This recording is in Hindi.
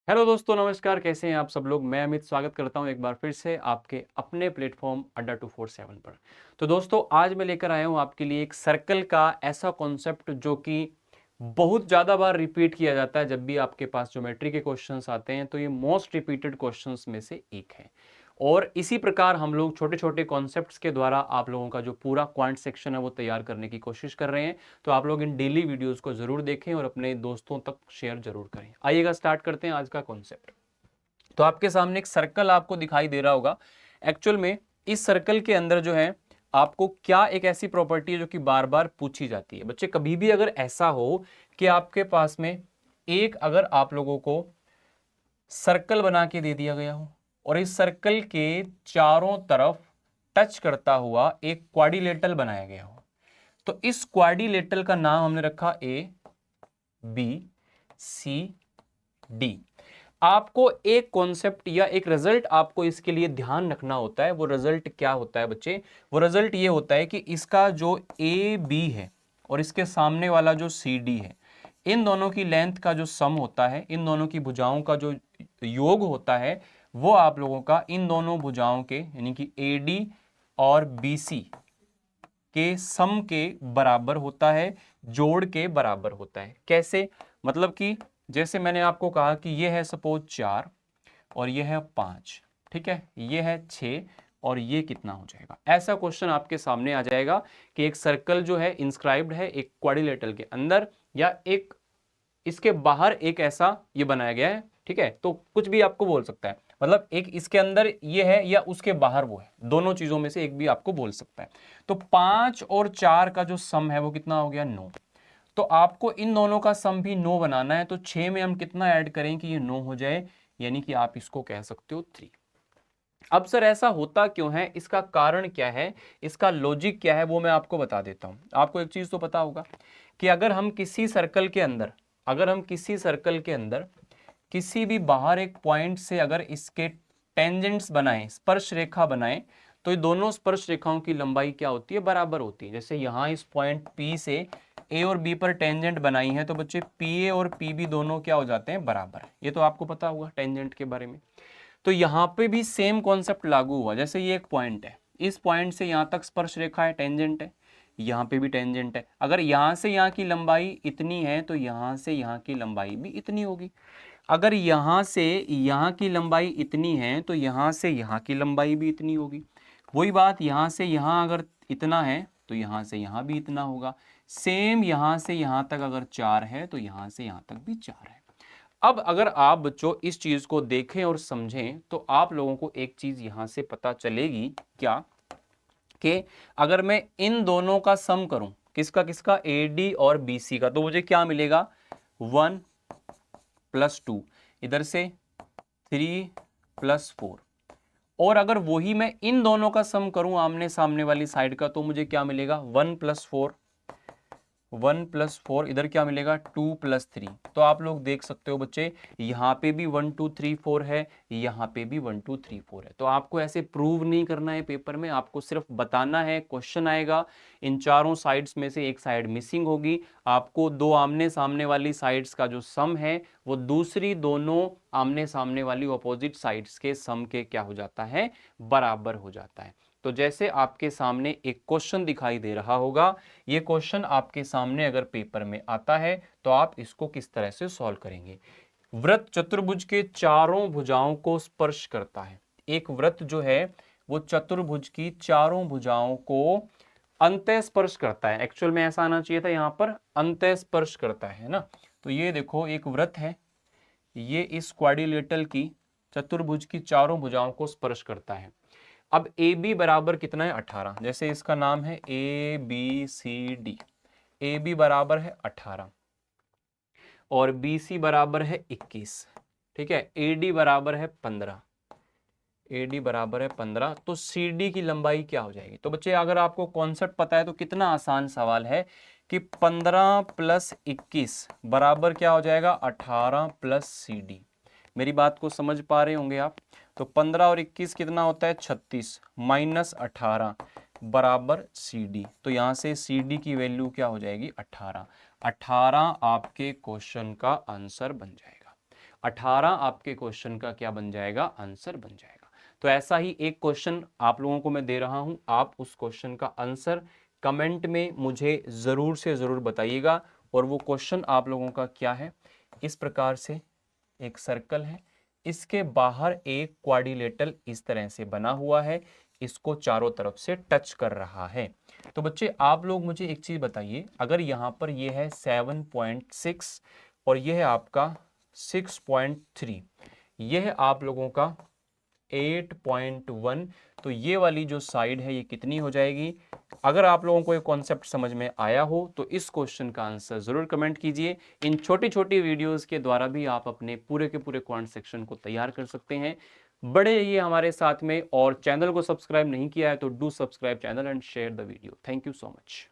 हेलो दोस्तों, नमस्कार। कैसे हैं आप सब लोग। मैं अमित स्वागत करता हूं एक बार फिर से आपके अपने प्लेटफॉर्म अड्डा 247 पर। तो दोस्तों, आज मैं लेकर आया हूं आपके लिए एक सर्कल का ऐसा कॉन्सेप्ट जो कि बहुत ज़्यादा बार रिपीट किया जाता है। जब भी आपके पास ज्योमेट्री के क्वेश्चंस आते हैं तो ये मोस्ट रिपीटेड क्वेश्चंस में से एक है। और इसी प्रकार हम लोग छोटे छोटे कॉन्सेप्ट्स के द्वारा आप लोगों का जो पूरा क्वांट सेक्शन है वो तैयार करने की कोशिश कर रहे हैं। तो आप लोग इन डेली वीडियोस को जरूर देखें और अपने दोस्तों तक शेयर जरूर करें। आइएगा, स्टार्ट करते हैं आज का कॉन्सेप्ट। तो आपके सामने एक सर्कल आपको दिखाई दे रहा होगा। एक्चुअल में इस सर्कल के अंदर जो है आपको क्या एक ऐसी प्रॉपर्टी है जो कि बार बार पूछी जाती है। बच्चे, कभी भी अगर ऐसा हो कि आपके पास में एक अगर आप लोगों को सर्कल बना के दे दिया गया हो और इस सर्कल के चारों तरफ टच करता हुआ एक क्वाड्रिलेटरल बनाया गया हो, तो इस क्वाड्रिलेटरल का नाम हमने रखा ए बी सी डी। आपको एक कॉन्सेप्ट या एक रिजल्ट आपको इसके लिए ध्यान रखना होता है। वो रिजल्ट क्या होता है बच्चे? वो रिजल्ट ये होता है कि इसका जो ए बी है और इसके सामने वाला जो सी डी है, इन दोनों की लेंथ का जो सम होता है, इन दोनों की भुजाओं का जो योग होता है, वो आप लोगों का इन दोनों भुजाओं के यानी कि ए डी और बी सी के सम के बराबर होता है, जोड़ के बराबर होता है। कैसे? मतलब कि जैसे मैंने आपको कहा कि ये है सपोज 4 और ये है 5, ठीक है, ये है 6 और ये कितना हो जाएगा। ऐसा क्वेश्चन आपके सामने आ जाएगा कि एक सर्कल जो है इंस्क्राइब्ड है एक क्वाड्रिलेटरल के अंदर, या एक इसके बाहर एक ऐसा ये बनाया गया है, ठीक है। तो कुछ भी आपको बोल सकता है, मतलब एक इसके अंदर ये है या उसके बाहर वो है, दोनों चीजों में से एक भी आपको बोल सकता है। तो 5 और 4 का जो सम है वो कितना हो गया? 9। तो आपको इन दोनों का सम भी 9 बनाना है। तो 6 में हम कितना ऐड करें कि ये 9 हो जाए, यानी कि आप इसको कह सकते हो 3। अब सर ऐसा होता क्यों है, इसका कारण क्या है, इसका लॉजिक क्या है, वो मैं आपको बता देता हूं। आपको एक चीज तो पता होगा कि अगर हम किसी सर्कल के अंदर किसी भी बाहर एक पॉइंट से अगर इसके टेंजेंट्स बनाएं, स्पर्श रेखा बनाएं, तो ये दोनों स्पर्श रेखाओं की लंबाई क्या होती है? बराबर होती है। जैसे यहां इस पॉइंट P से ए और बी पर टेंजेंट बनाई है, तो बच्चे पी ए और पी बी दोनों क्या हो जाते हैं? बराबर। ये तो आपको पता होगा टेंजेंट के बारे में। तो यहां पे भी सेम कॉन्सेप्ट लागू हुआ। जैसे ये एक पॉइंट है, इस पॉइंट से यहां तक स्पर्श रेखा है, टेंजेंट है, यहां पे भी टेंजेंट है। अगर यहां से यहां की लंबाई इतनी है तो यहां से यहां की लंबाई भी इतनी होगी। अगर यहां से यहां की लंबाई इतनी है तो यहां से यहां की लंबाई भी इतनी होगी। वही बात, यहां से यहां अगर इतना है तो यहां से यहां भी इतना होगा। सेम यहां से यहां तक अगर 4 है तो यहां से यहां तक भी 4 है। अब अगर आप बच्चों इस चीज को देखें और समझें तो आप लोगों को एक चीज यहां से पता चलेगी क्या, कि अगर मैं इन दोनों का सम करूं, किसका किसका? ए डी और बी सी का, तो मुझे क्या मिलेगा? 1 + 2, इधर से 3 + 4। और अगर वही मैं इन दोनों का सम करूं आमने सामने वाली साइड का, तो मुझे क्या मिलेगा? 1 + 4, 1 + 4, इधर क्या मिलेगा? 2 + 3। तो आप लोग देख सकते हो बच्चे, यहाँ पे भी 1 2 3 4 है, यहाँ पे भी 1 2 3 4 है। तो आपको ऐसे प्रूव नहीं करना है पेपर में, आपको सिर्फ बताना है। क्वेश्चन आएगा, इन चारों साइड्स में से एक साइड मिसिंग होगी, आपको दो आमने सामने वाली साइड्स का जो सम है वो दूसरी दोनों आमने सामने वाली ऑपोजिट साइड्स के सम के क्या हो जाता है? बराबर हो जाता है। तो जैसे आपके सामने एक क्वेश्चन दिखाई दे रहा होगा, ये क्वेश्चन आपके सामने अगर पेपर में आता है तो आप इसको किस तरह से सॉल्व करेंगे? वृत्त चतुर्भुज के चारों भुजाओं को स्पर्श करता है। एक वृत्त जो है वो चतुर्भुज की चारों भुजाओं को अंतः स्पर्श करता है। एक्चुअल में ऐसा आना चाहिए था, यहां पर अंतः स्पर्श करता है ना। तो ये देखो, एक वृत्त है, ये इस क्वाड्रिलेटरल की चतुर्भुज की चारों भुजाओं को स्पर्श करता है। अब ए बी बराबर कितना है? 18। जैसे इसका नाम है A B C D, A B बराबर है 18 और बी सी बराबर है 21, ठीक है। ए डी बराबर है 15, ए डी बराबर है 15, तो सी डी की लंबाई क्या हो जाएगी? तो बच्चे अगर आपको कॉन्सेप्ट पता है तो कितना आसान सवाल है कि 15 + 21 बराबर क्या हो जाएगा? 18 + सी डी। मेरी बात को समझ पा रहे होंगे आप। तो 15 और 21 कितना होता है? 36 - 18 बराबर सी डी। तो यहां से सी डी की वैल्यू क्या हो जाएगी? 18। 18 आपके क्वेश्चन का आंसर बन जाएगा। 18 आपके क्वेश्चन का क्या बन जाएगा, आंसर बन जाएगा। तो ऐसा ही एक क्वेश्चन आप लोगों को मैं दे रहा हूं, आप उस क्वेश्चन का आंसर कमेंट में मुझे जरूर से जरूर बताइएगा। और वो क्वेश्चन आप लोगों का क्या है, इस प्रकार से एक सर्कल है, इसके बाहर एक क्वाड्रिलेटरल इस तरह से बना हुआ है, इसको चारों तरफ से टच कर रहा है। तो बच्चे आप लोग मुझे एक चीज बताइए, अगर यहां पर ये है 7.6 और यह है आपका 6.3, यह है आप लोगों का 8.1, तो ये वाली जो साइड है ये कितनी हो जाएगी। अगर आप लोगों को ये कॉन्सेप्ट समझ में आया हो तो इस क्वेश्चन का आंसर जरूर कमेंट कीजिए। इन छोटी छोटी वीडियोस के द्वारा भी आप अपने पूरे के पूरे क्वांट सेक्शन को तैयार कर सकते हैं। बड़े रहिए हमारे साथ में, और चैनल को सब्सक्राइब नहीं किया है तो do subscribe channel and share the video. Thank you so much.